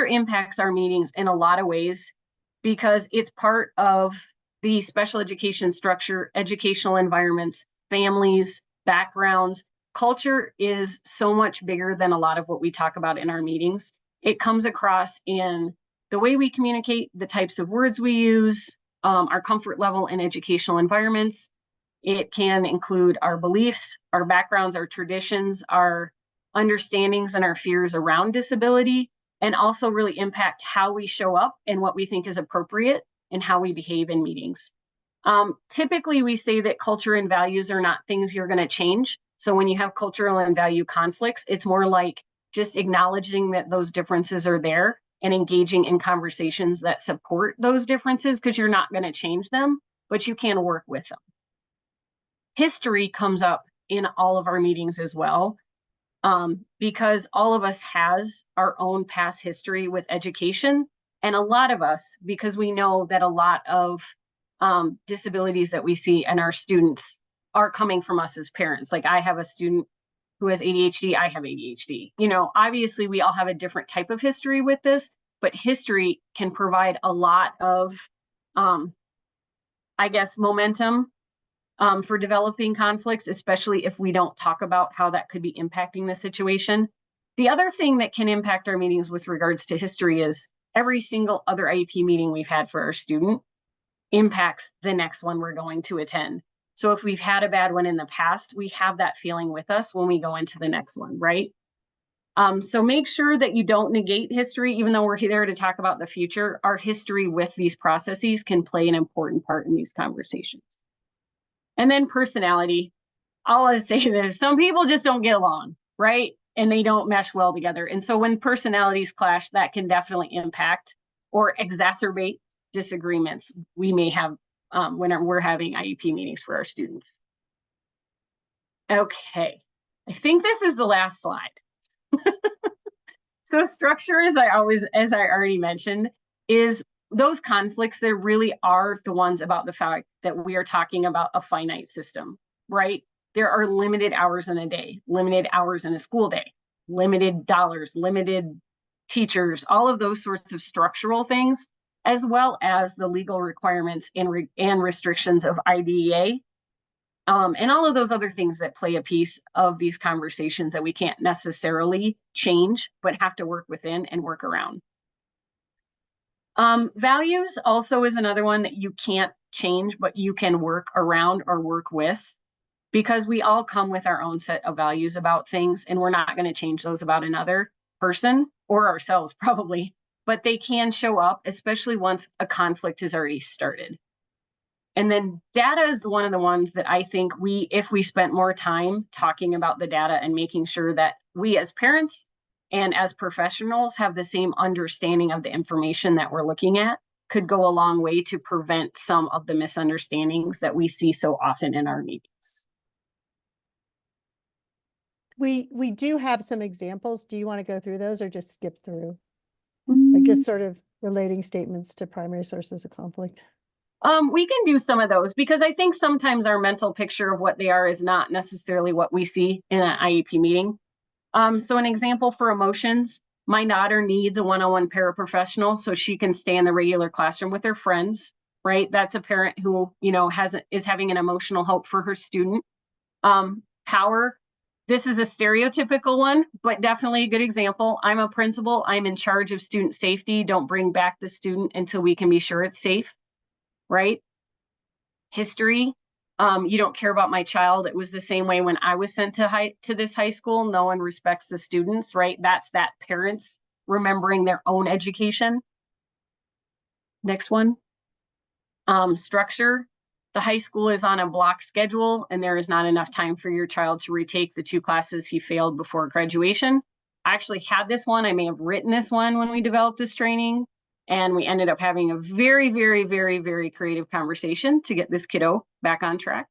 B: impacts our meetings in a lot of ways because it's part of the special education structure, educational environments, families, backgrounds. Culture is so much bigger than a lot of what we talk about in our meetings. It comes across in the way we communicate, the types of words we use, our comfort level in educational environments. It can include our beliefs, our backgrounds, our traditions, our understandings and our fears around disability, and also really impact how we show up and what we think is appropriate and how we behave in meetings. Typically, we say that culture and values are not things you're going to change, So when you have cultural and value conflicts, it's more like just acknowledging that those differences are there and engaging in conversations that support those differences, because you're not going to change them, but you can work with them. History comes up in all of our meetings as well, because all of us has our own past history with education. And a lot of us, because we know that a lot of disabilities that we see in our students are coming from us as parents. Like I have a student who has ADHD, I have ADHD. You know, obviously we all have a different type of history with this, but history can provide a lot of, I guess, momentum for developing conflicts, especially if we don't talk about how that could be impacting the situation. The other thing that can impact our meetings with regards to history is every single other IEP meeting we've had for our student impacts the next one we're going to attend. So if we've had a bad one in the past, we have that feeling with us when we go into the next one, right? So make sure that you don't negate history, even though we're there to talk about the future. Our history with these processes can play an important part in these conversations. And then personality. I'll say this, some people just don't get along, right? And they don't mesh well together. And so when personalities clash, that can definitely impact or exacerbate disagreements we may have when we're having IEP meetings for our students. Okay, I think this is the last slide. So structure, as I already mentioned, is those conflicts. There really are the ones about the fact that we are talking about a finite system, right? There are limited hours in a day, limited hours in a school day, limited dollars, limited teachers, all of those sorts of structural things, as well as the legal requirements and restrictions of IDEA, and all of those other things that play a piece of these conversations that we can't necessarily change, but have to work within and work around. Values also is another one that you can't change, but you can work around or work with, because we all come with our own set of values about things, and we're not going to change those about another person or ourselves probably, but they can show up, especially once a conflict has already started. And then data is one of the ones that I think if we spent more time talking about the data and making sure that we as parents and as professionals have the same understanding of the information that we're looking at, could go a long way to prevent some of the misunderstandings that we see so often in our meetings.
A: We do have some examples. Do you want to go through those or just skip through? Like just sort of relating statements to primary sources of conflict.
B: We can do some of those, because I think sometimes our mental picture of what they are is not necessarily what we see in an IEP meeting. So an example for emotions, my daughter needs a one-on-one paraprofessional so she can stay in the regular classroom with her friends, right? That's a parent who, you know, is having an emotional hope for her student. Power, this is a stereotypical one, but definitely a good example. I'm a principal, I'm in charge of student safety. Don't bring back the student until we can be sure it's safe. Right? History, you don't care about my child. It was the same way when I was sent to this high school. No one respects the students, right? That's that parents remembering their own education. Next one. Structure, the high school is on a block schedule and there is not enough time for your child to retake the 2 classes he failed before graduation. I actually had this one. I may have written this one when we developed this training. And we ended up having a very, very, very, very creative conversation to get this kiddo back on track.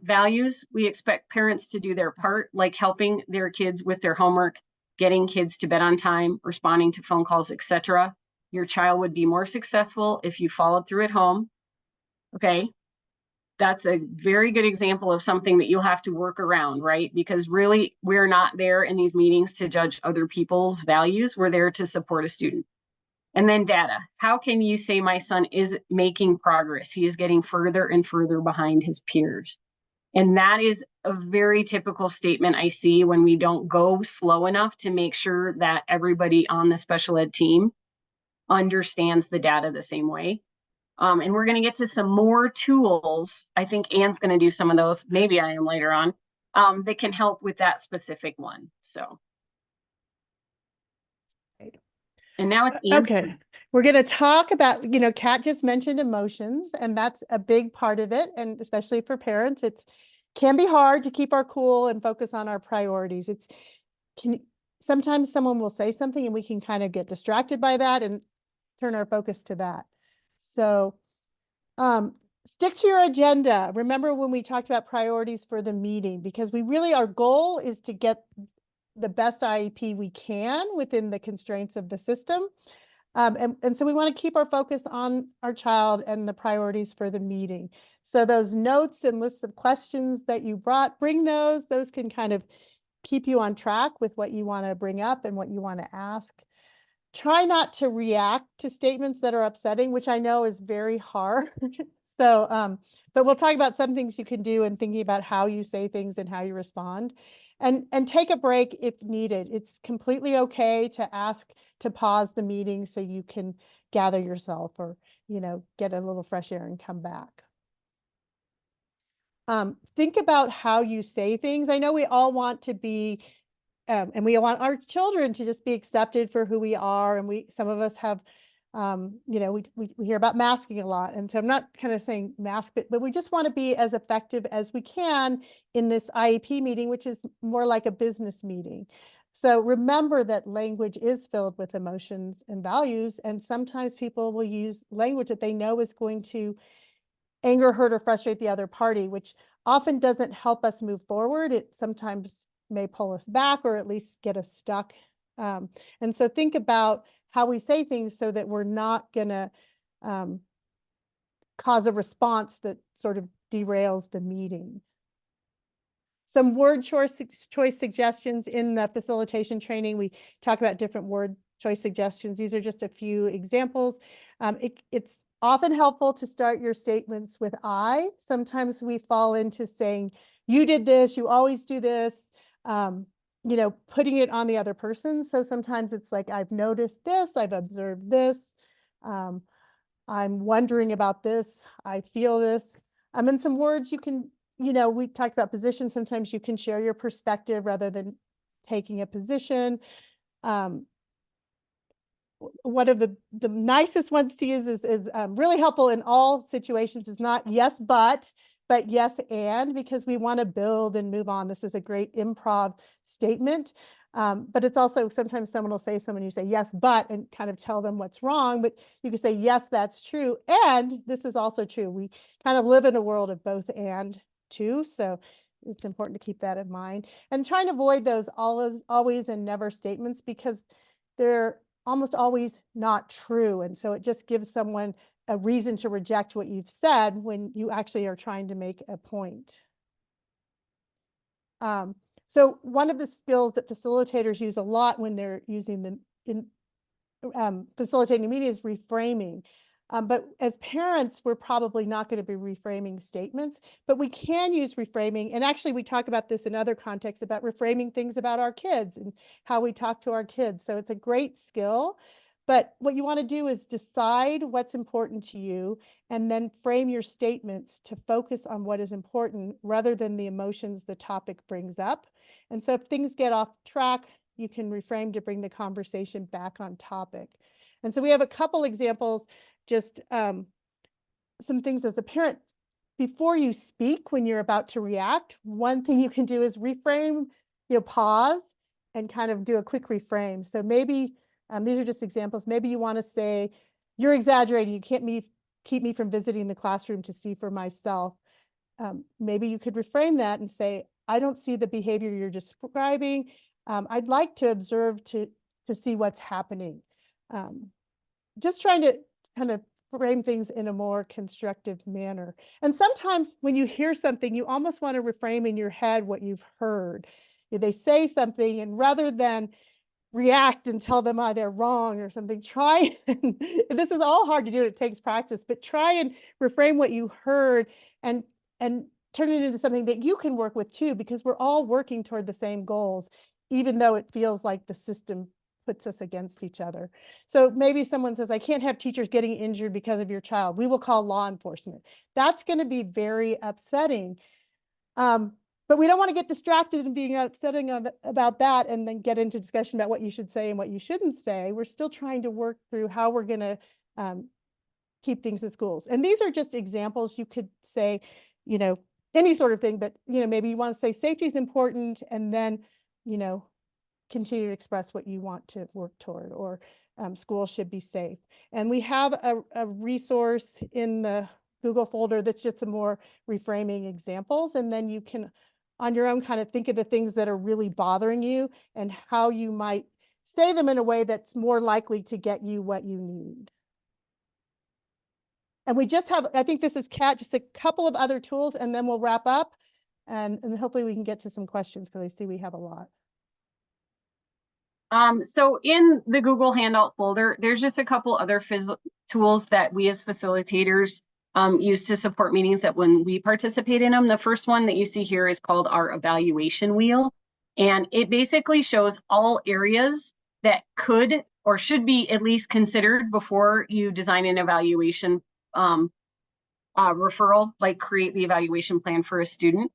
B: Values, we expect parents to do their part, like helping their kids with their homework, getting kids to bed on time, responding to phone calls, etc. Your child would be more successful if you followed through at home. Okay, that's a very good example of something that you'll have to work around, right? Because really, we're not there in these meetings to judge other people's values. We're there to support a student. And then data. How can you say my son is making progress? He is getting further and further behind his peers. And that is a very typical statement I see when we don't go slow enough to make sure that everybody on the special ed team understands the data the same way. And we're going to get to some more tools. I think Anne's going to do some of those. Maybe I am later on. That can help with that specific one. So. And now it's Anne's
A: okay. We're going to talk about, you know, Kat just mentioned emotions, and that's a big part of it. And especially for parents, can be hard to keep our cool and focus on our priorities. Sometimes someone will say something and we can kind of get distracted by that and turn our focus to that. So stick to your agenda. Remember when we talked about priorities for the meeting, because our goal is to get the best IEP we can within the constraints of the system. And so we want to keep our focus on our child and the priorities for the meeting. So those notes and lists of questions that you bring those can kind of keep you on track with what you want to bring up and what you want to ask. Try not to react to statements that are upsetting, which I know is very hard. So, but we'll talk about some things you can do in thinking about how you say things and how you respond. And take a break if needed. It's completely okay to ask to pause the meeting so you can gather yourself or, get a little fresh air and come back. Think about how you say things. I know we all want to be, and we want our children to just be accepted for who we are. And some of us have, we hear about masking a lot. And so I'm not kind of saying mask it, but we just want to be as effective as we can in this IEP meeting, which is more like a business meeting. So remember that language is filled with emotions and values. And sometimes people will use language that they know is going to anger, hurt, or frustrate the other party, which often doesn't help us move forward. It sometimes may pull us back or at least get us stuck. And so think about how we say things so that we're not going to cause a response that sort of derails the meeting. Some word choice suggestions in the facilitation training. We talk about different word choice suggestions. These are just a few examples. It's often helpful to start your statements with I. Sometimes we fall into saying, you did this, you always do this, putting it on the other person. So sometimes it's like, I've noticed this, I've observed this, I'm wondering about this, I feel this. And some words you can, we talked about position. Sometimes you can share your perspective rather than taking a position. One of the nicest ones to use is really helpful in all situations is not yes, but yes, and, because we want to build and move on. This is a great improv statement. But it's also sometimes someone will say something, you say yes, but, and kind of tell them what's wrong. But you can say, yes, that's true. And this is also true. We kind of live in a world of both and too. So it's important to keep that in mind and trying to avoid those always and never statements because they're almost always not true. And so it just gives someone a reason to reject what you've said when you actually are trying to make a point. So one of the skills that facilitators use a lot when they're using them in facilitating media is reframing. But as parents, we're probably not going to be reframing statements, but we can use reframing. And actually, we talk about this in other contexts about reframing things about our kids and how we talk to our kids. So it's a great skill. But what you want to do is decide what's important to you and then frame your statements to focus on what is important rather than the emotions the topic brings up. And so if things get off track, you can reframe to bring the conversation back on topic. And so we have a couple examples, just some things as a parent. Before you speak, when you're about to react, one thing you can do is reframe, pause and kind of do a quick reframe. So maybe these are just examples. Maybe you want to say, you're exaggerating. You can't keep me from visiting the classroom to see for myself. Maybe you could reframe that and say, I don't see the behavior you're describing. I'd like to observe to see what's happening. Just trying to kind of frame things in a more constructive manner. And sometimes when you hear something, you almost want to reframe in your head what you've heard. They say something, and rather than react and tell them they're wrong or something, try and this is all hard to do, it takes practice, but try and reframe what you heard and turn it into something that you can work with too, because we're all working toward the same goals, even though it feels like the system puts us against each other. So maybe someone says, I can't have teachers getting injured because of your child. We will call law enforcement. That's going to be very upsetting. But we don't want to get distracted and being upsetting about that and then get into discussion about what you should say and what you shouldn't say. We're still trying to work through how we're going to keep things in schools. And these are just examples. You could say, any sort of thing, but, maybe you want to say safety is important, and then, continue to express what you want to work toward, or schools should be safe. And we have a resource in the Google folder that's just some more reframing examples, and then you can on your own kind of think of the things that are really bothering you and how you might say them in a way that's more likely to get you what you need. And we just have, I think this is just a couple of other tools, and then we'll wrap up, and hopefully we can get to some questions, because I see we have a lot.
B: So in the Google Handout folder, there's just a couple other tools that we as facilitators use to support meetings that when we participate in them. The first one that you see here is called our evaluation wheel. And it basically shows all areas that could or should be at least considered before you design an evaluation referral, like create the evaluation plan for a student.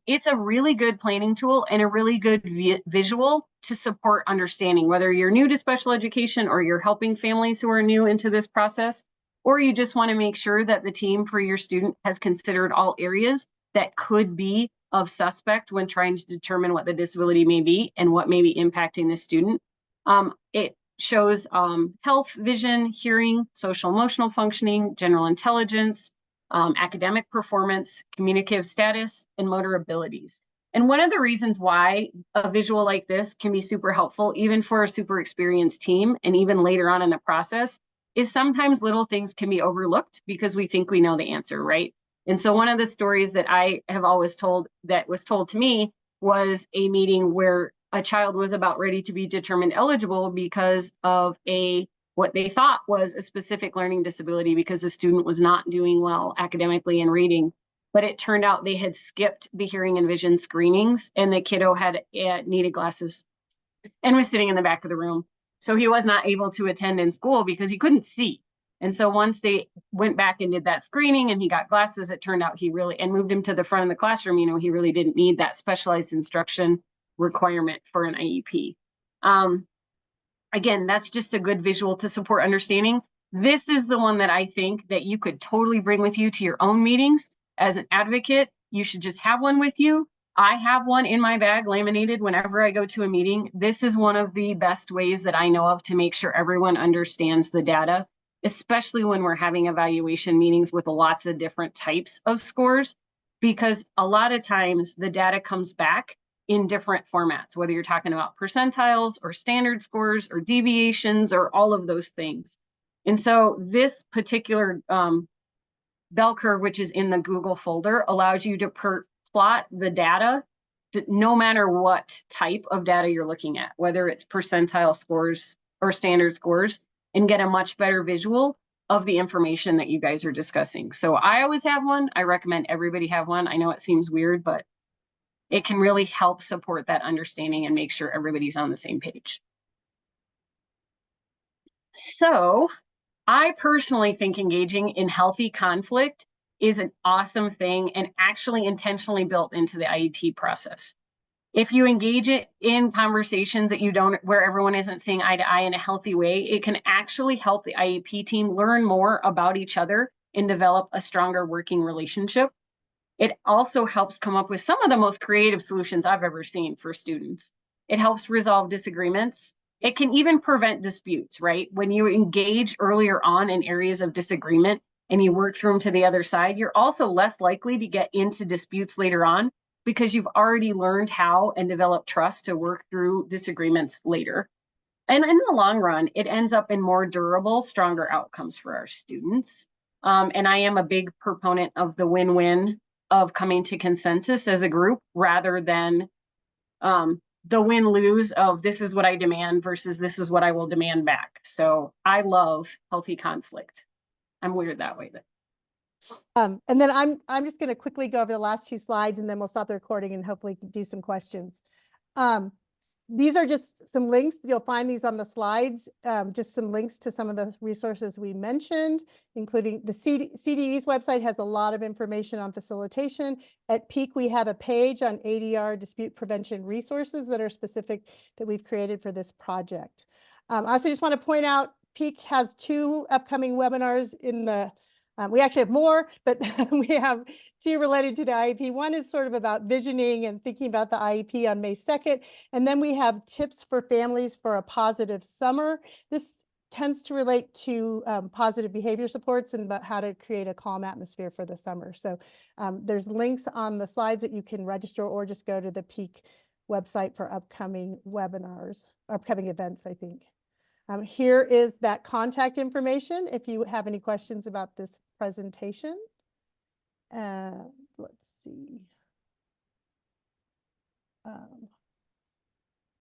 B: It's a really good planning tool and a really good visual to support understanding, whether you're new to special education or you're helping families who are new into this process, or you just want to make sure that the team for your student has considered all areas that could be of suspect when trying to determine what the disability may be and what may be impacting the student. It shows health, vision, hearing, social emotional functioning, general intelligence, academic performance, communicative status, and motor abilities. And one of the reasons why a visual like this can be super helpful, even for a super experienced team, and even later on in the process, is sometimes little things can be overlooked because we think we know the answer, right? And so one of the stories that I have always told that was told to me was a meeting where a child was about ready to be determined eligible because of what they thought was a specific learning disability, because the student was not doing well academically in reading. But it turned out they had skipped the hearing and vision screenings, and the kiddo had needed glasses and was sitting in the back of the room. So he was not able to attend in school because he couldn't see. And so once they went back and did that screening and he got glasses, it turned out and moved him to the front of the classroom, he really didn't need that specialized instruction requirement for an IEP. Again, that's just a good visual to support understanding. This is the one that I think that you could totally bring with you to your own meetings. As an advocate, you should just have one with you. I have one in my bag laminated whenever I go to a meeting. This is one of the best ways that I know of to make sure everyone understands the data, especially when we're having evaluation meetings with lots of different types of scores, because a lot of times the data comes back in different formats, whether you're talking about percentiles or standard scores or deviations or all of those things. And so this particular bell curve, which is in the Google folder, allows you to plot the data no matter what type of data you're looking at, whether it's percentile scores or standard scores, and get a much better visual of the information that you guys are discussing. So I always have one. I recommend everybody have one. I know it seems weird, but it can really help support that understanding and make sure everybody's on the same page. So I personally think engaging in healthy conflict is an awesome thing and actually intentionally built into the IEP process. If you engage it in conversations where everyone isn't seeing eye to eye in a healthy way, it can actually help the IEP team learn more about each other and develop a stronger working relationship. It also helps come up with some of the most creative solutions I've ever seen for students. It helps resolve disagreements. It can even prevent disputes, right? When you engage earlier on in areas of disagreement and you work through them to the other side, you're also less likely to get into disputes later on because you've already learned how and developed trust to work through disagreements later. And in the long run, it ends up in more durable, stronger outcomes for our students. And I am a big proponent of the win-win of coming to consensus as a group rather than the win-lose of this is what I demand versus this is what I will demand back. So I love healthy conflict. I'm weird that way.
A: And then I'm just going to quickly go over the last 2 slides, and then we'll stop the recording and hopefully do some questions. These are just some links. You'll find these on the slides, just some links to some of the resources we mentioned, including the CDE's website has a lot of information on facilitation. At Peak, we have a page on ADR dispute prevention resources that are specific that we've created for this project. I also just want to point out, Peak has 2 upcoming webinars in the we actually have more, but we have two related to the IEP. One is sort of about visioning and thinking about the IEP on May 2nd. And then we have tips for families for a positive summer. This tends to relate to positive behavior supports and about how to create a calm atmosphere for the summer. So there's links on the slides that you can register, or just go to the Peak website for upcoming webinars, upcoming events, I think. Here is that contact information if you have any questions about this presentation. Let's see.